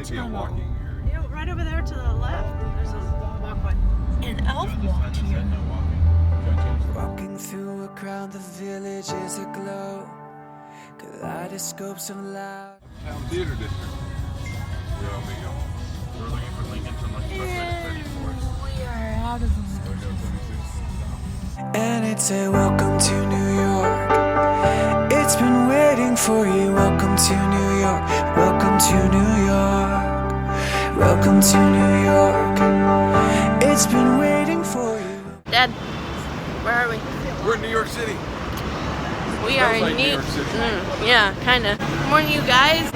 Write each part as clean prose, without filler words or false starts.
tunnel. Yeah, right over there to the left, there's a walkway. An elf walked here. Walking through a crowd, the village is aglow. Kaleidoscopes and loud. Town Theater District. There we go. We're looking for Lincoln from like And we are out of the And it's a welcome to New York. It's been waiting for you. Welcome to New York. Welcome to New York. Welcome to New York. It's been waiting for you. Dad, where are we? We're in New York City. We are in New York City. Yeah, kinda. Good morning, you guys.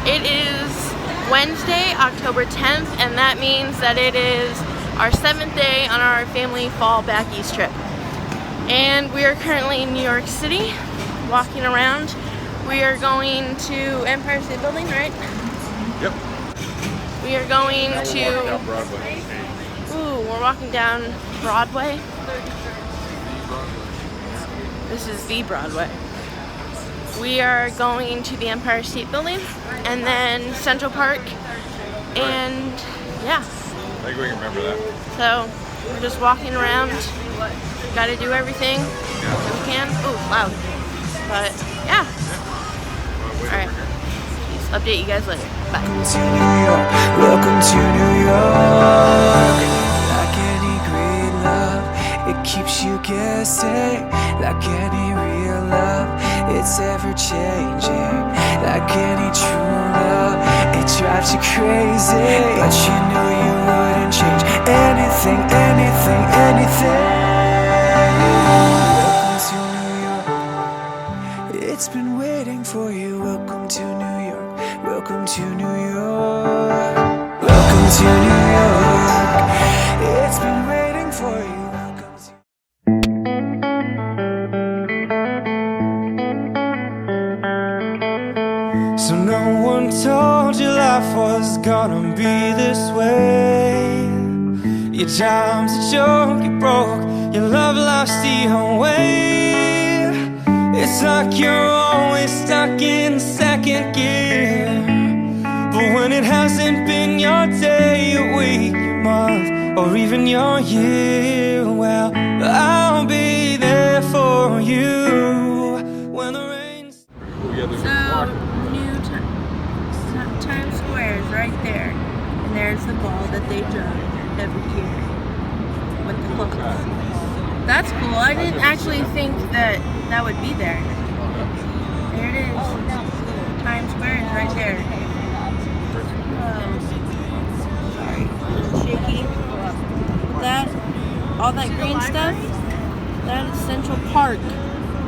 It is Wednesday, October 10th, and that means that it is our 7th day on our family fall back east trip. And we are currently in New York City, walking around. We are going to Empire State Building, right? Yep. We are going Now to... we're walking down Broadway. Ooh, we're walking down Broadway. This is the Broadway. We are going to the Empire State Building and then Central Park, and yeah. I think we can remember that. So we're just walking around. Got to do everything that we can. Ooh, loud. But yeah. All right. Peace. Update you guys later. Bye. Welcome to New York. Welcome to New York. Like any great love, it keeps you guessing. Like any real love, it's ever changing. Like any true love, it drives you crazy. But you know you wouldn't change anything, anything, anything. Welcome to New York. It's been waiting for you. Welcome to New York. Welcome to New York. Welcome to New York. It's been waiting for you. Welcome to So no one told you life was gonna be this way. Your job's a joke, you broke, your love lost your way. It's like you're always stuck in second gear. But when it hasn't been your day, your week, your month, or even your year, well, I'll be there for you when the rain's... So, new Times Square is right there. And there's the ball that they draw every year with the clothes. That's cool. I didn't actually think that that would be there. There it is. Times Square is right there. Sorry, a little shaky. That, all that green stuff, that is Central Park.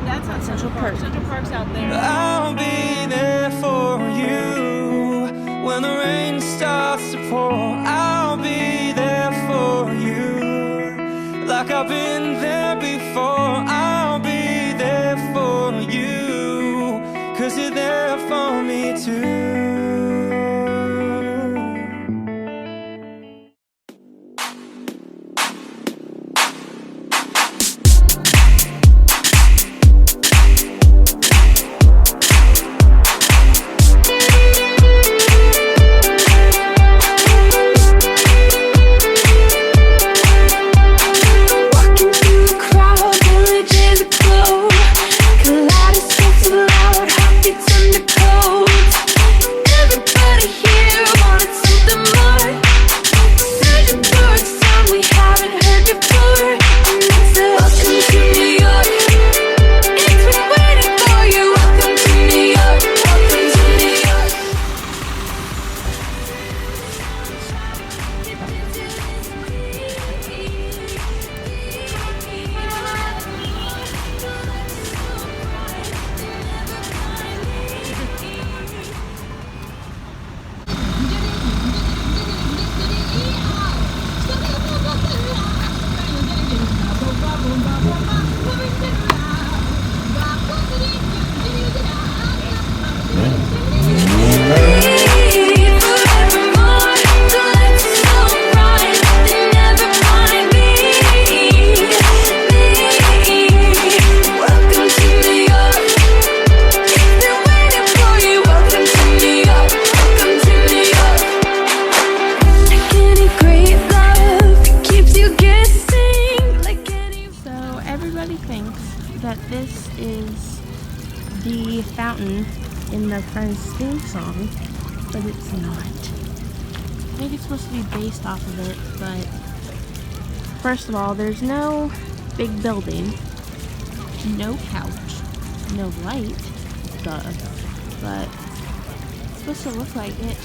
That's not Central Park. Central Park's out there. I'll be there for you when the rain starts to pour. I'll be there for you like I've been there before. I'll be there for you 'cause you're there for me too. the fountain in the Friends theme song, but it's not. I think it's supposed to be based off of it, but first of all, there's no big building, no couch, no light, duh, but it's supposed to look like it,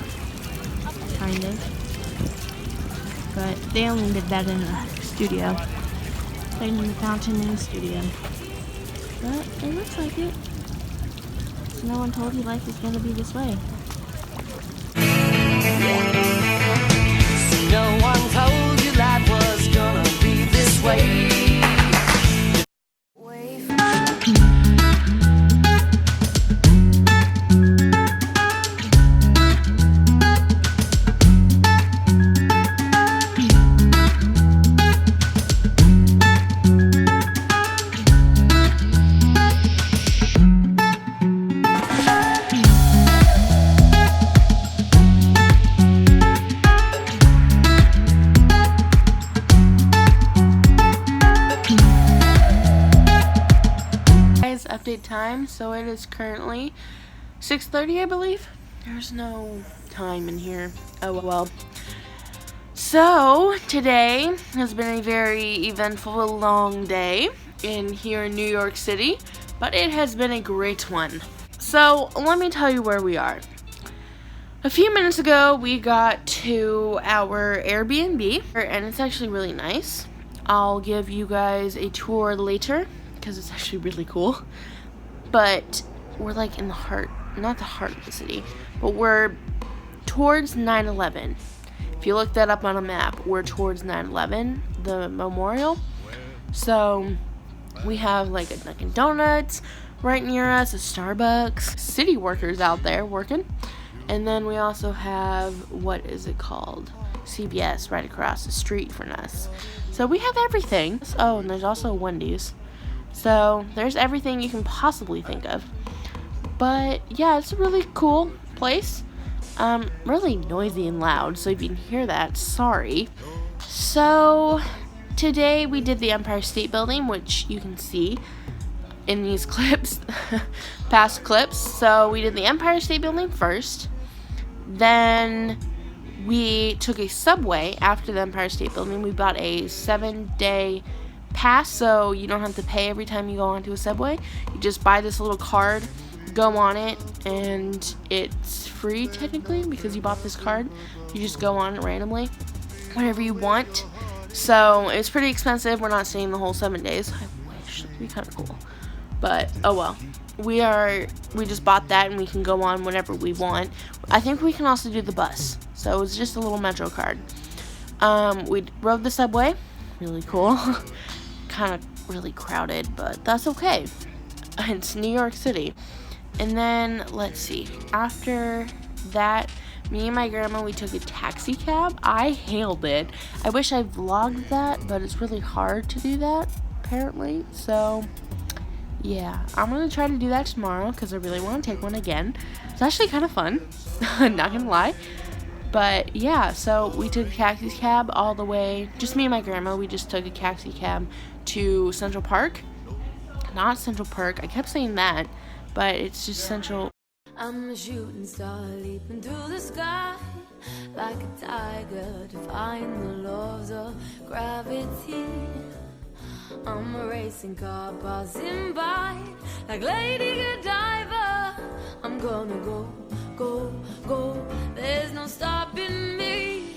kind of, but they only did that in a studio, playing in the fountain in the studio, but it looks like it. So no one told you life is going to be this way. No one told you life was gonna be this way. Update time, so it is currently 6:30, I believe. There's no time in here. Oh well. So today has been a very eventful, long day here in New York City, but it has been a great one. So let me tell you where we are. A few minutes ago we got to our Airbnb, and it's actually really nice. I'll give you guys a tour later because it's actually really cool. But we're like in the heart, not the heart of the city, but we're towards 9/11. If you look that up on a map, we're towards 9/11, the memorial. So we have like a Dunkin' Donuts right near us, a Starbucks, city workers out there working. And then we also have, what is it called? CVS right across the street from us. So we have everything. Oh, and there's also Wendy's. So there's everything you can possibly think of. But yeah, it's a really cool place. Really noisy and loud, so if you can hear that, sorry. So today we did the Empire State Building, which you can see in these clips, past clips. So we did the Empire State Building first. Then we took a subway after the Empire State Building. We bought a 7-day pass, so you don't have to pay every time you go onto a subway. You just buy this little card, go on it, and it's free technically because you bought this card. You just go on it randomly whenever you want. So it's pretty expensive. We're not staying the whole 7 days. I wish. It'd be kind of cool, but oh well. We just bought that and we can go on whenever we want. I think we can also do the bus, so it's just a little metro card. We rode the subway, really cool. Kind of really crowded, but that's okay. It's New York City. And then let's see, after that, me and my grandma, we took a taxi cab. I hailed it. I wish I vlogged that, but it's really hard to do that apparently. So yeah, I'm gonna try to do that tomorrow because I really want to take one again. It's actually kind of fun. Not gonna lie. But yeah, so we took a taxi cab all the way, just me and my grandma, we just took a taxi cab to Central Park. Not Central Park, I kept saying that, but it's just Central. I'm a shooting star leaping through the sky like a tiger, defying the laws of gravity. I'm a racing car passing by like Lady Godiva. I'm gonna go, go, go. There's no stopping me.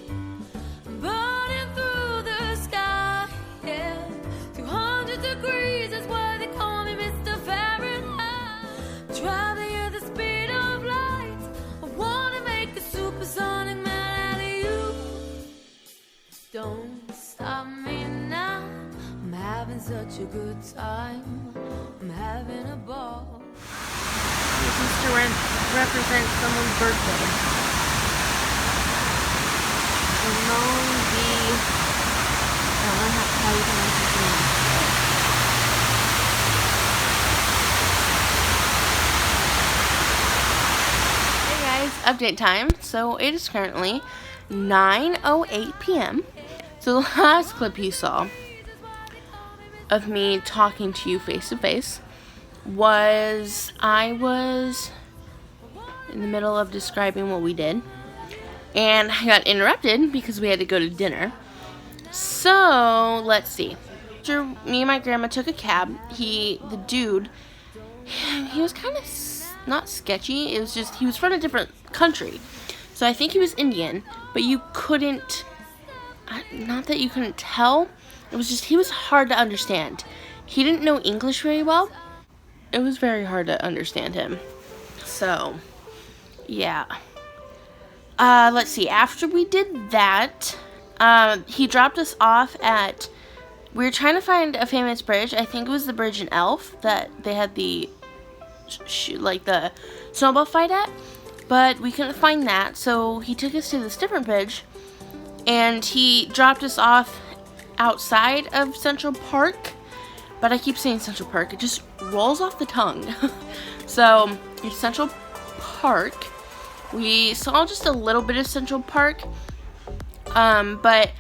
I'm burning through the sky, yeah. 200 degrees, that's why they call me Mr. Fahrenheit. Traveling at the speed of light. I wanna make a supersonic man out of you. Don't stop me now. I'm having such a good time. I'm having a ball. This is to represent someone's birthday. Simone B. I don't know how you pronounce his name. Hey guys, update time. So it is currently 9:08 p.m. So the last clip you saw of me talking to you face to face, was I was in the middle of describing what we did, and I got interrupted because we had to go to dinner. So, let's see. After me and my grandma took a cab, the dude, he was kind of not sketchy. It was just, he was from a different country. So I think he was Indian, but you couldn't, not that you couldn't tell, it was just, he was hard to understand. He didn't know English very well. It was very hard to understand him. So, yeah. Let's see, after we did that, he dropped us off at, we were trying to find a famous bridge. I think it was the bridge in Elf that they had the, like the snowball fight at, but we couldn't find that, so he took us to this different bridge, and he dropped us off outside of Central Park, but I keep saying Central Park, it just rolls off the tongue. So, it's Central Park. We saw just a little bit of Central Park, but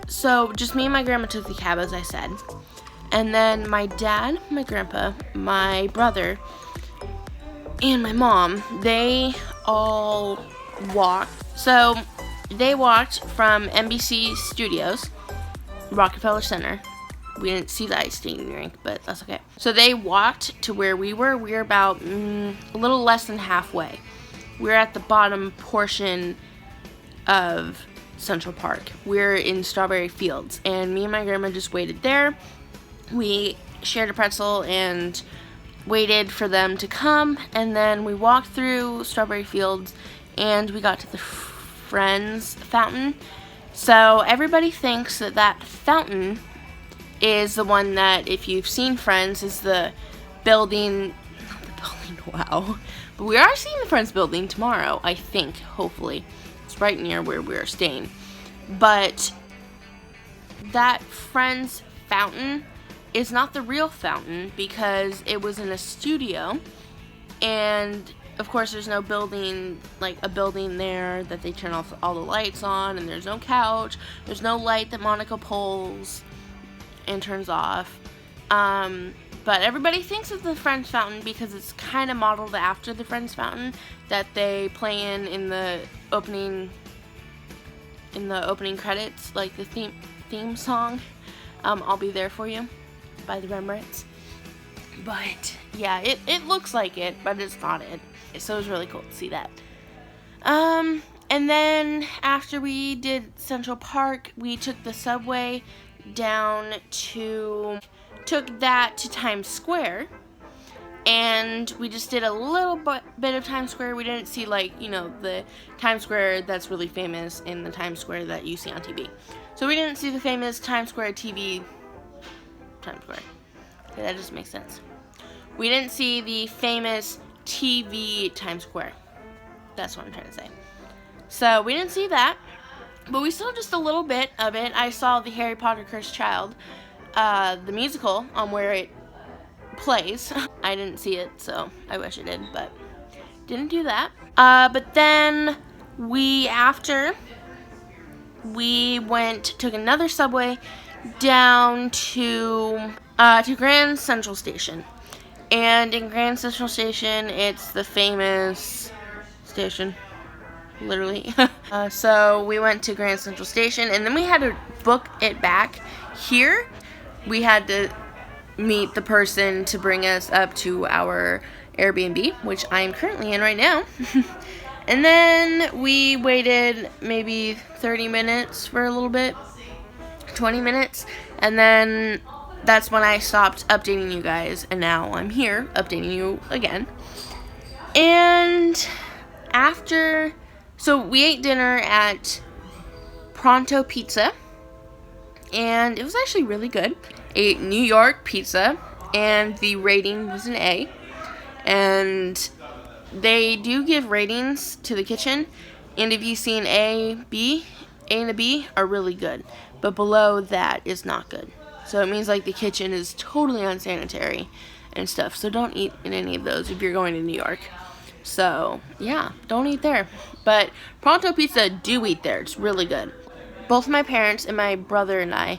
so just me and my grandma took the cab, as I said, and then my dad, my grandpa, my brother, and my mom, they all walked. So they walked from NBC Studios, Rockefeller Center. We didn't see the ice skating rink, but that's okay. So they walked to where we were. We were about a little less than halfway. We're at the bottom portion of Central Park. We're in Strawberry Fields, and me and my grandma just waited there. We shared a pretzel and waited for them to come, and then we walked through Strawberry Fields, and we got to the Friends fountain. So everybody thinks that that fountain is the one that, if you've seen Friends, is the building, not the building, wow. But we are seeing the Friends building tomorrow, I think, hopefully. It's right near where we're staying. But that Friends fountain is not the real fountain because it was in a studio, and of course there's no building, like a building there that they turn off all the lights on, and there's no couch, there's no light that Monica pulls and turns off. But everybody thinks it's the Friends fountain because it's kind of modeled after the Friends fountain that they play in the opening credits, like the theme song. I'll Be There For You by the Rembrandts. But yeah, it looks like it, but it's not it. So it was really cool to see that. And then after we did Central Park, we took the subway down took that to Times Square, and we just did a little bit of Times Square. We didn't see, like, you know, the Times Square that's really famous in the Times Square that you see on TV. So we didn't see the famous Times Square TV Times Square. Okay, that just makes sense. We didn't see the famous TV Times Square. That's what I'm trying to say. So we didn't see that, but we saw just a little bit of it. I saw the Harry Potter Cursed Child, the musical, on where it plays. I didn't see it, so I wish I did, but didn't do that. But then after we took another subway down to Grand Central Station. And in Grand Central Station, it's the famous station, literally. So we went to Grand Central Station, and then we had to book it back here. We had to meet the person to bring us up to our Airbnb, which I am currently in right now. And then we waited maybe 30 minutes for a little bit, 20 minutes, and then that's when I stopped updating you guys, and now I'm here updating you again. And so we ate dinner at Pronto Pizza, and it was actually really good. A New York pizza, and the rating was an A. And they do give ratings to the kitchen, and if you've seen A and a B are really good, but below that is not good. So it means, like, the kitchen is totally unsanitary and stuff. So don't eat in any of those if you're going to New York. So yeah, don't eat there. But Pronto Pizza, do eat there. It's really good. Both my parents and my brother and I,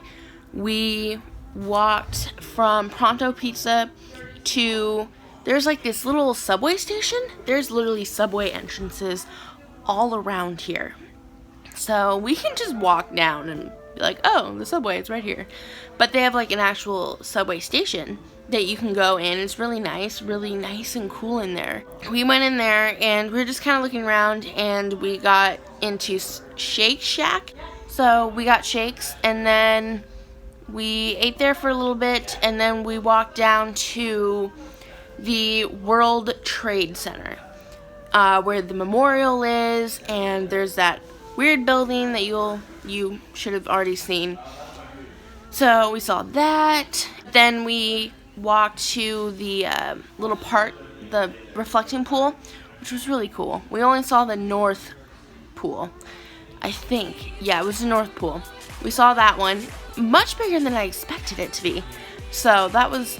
we walked from Pronto Pizza to, there's like this little subway station. There's literally subway entrances all around here. So we can just walk down and be like, oh, the subway, it's right here. But they have like an actual subway station that you can go in. It's really nice and cool in there. We went in there and we were just kind of looking around, and we got into Shake Shack. So we got shakes, and then we ate there for a little bit, and then we walked down to the World Trade Center, where the memorial is, and there's that weird building that you should have already seen. So we saw that. Then we walked to the little part, the reflecting pool, which was really cool. We only saw the north pool, I think. Yeah, it was the north pool. We saw that one, much bigger than I expected it to be. So that was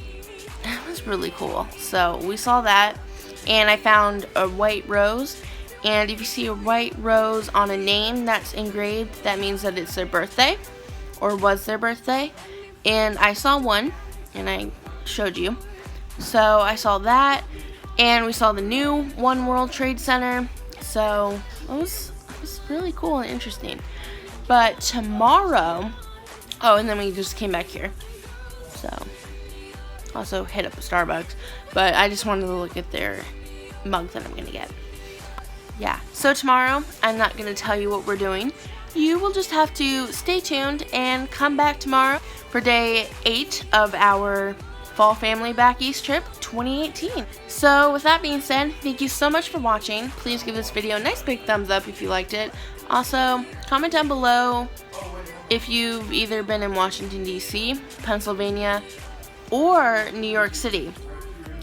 really cool. So we saw that, and I found a white rose. And if you see a white rose on a name that's engraved, that means that it's their birthday, or was their birthday. And I saw one, and I showed you. So I saw that, and we saw the new One World Trade Center. So it was really cool and interesting. But tomorrow, oh, and then we just came back here. So also hit up a Starbucks, but I just wanted to look at their mug that I'm gonna get. Yeah, so tomorrow, I'm not going to tell you what we're doing. You will just have to stay tuned and come back tomorrow for day 8 of our Fall Family Back East trip 2018. So with that being said, thank you so much for watching. Please give this video a nice big thumbs up if you liked it. Also, comment down below if you've either been in Washington, D.C., Pennsylvania, or New York City,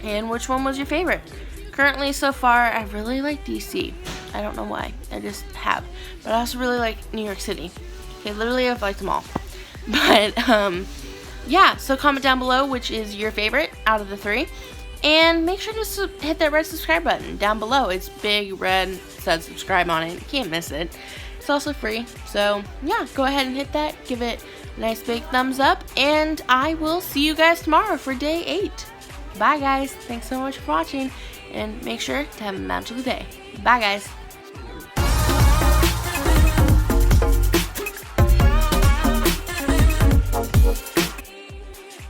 and which one was your favorite. Currently, so far, I really like DC. I don't know why. I just have. But I also really like New York City. Okay, literally, I've liked them all. But, yeah. So comment down below which is your favorite out of the 3. And make sure to hit that red subscribe button down below. It's big red, says subscribe on it. You can't miss it. It's also free. So, yeah. Go ahead and hit that. Give it a nice big thumbs up. And I will see you guys tomorrow for day 8. Bye, guys. Thanks so much for watching. And make sure to have a magical day. Bye, guys.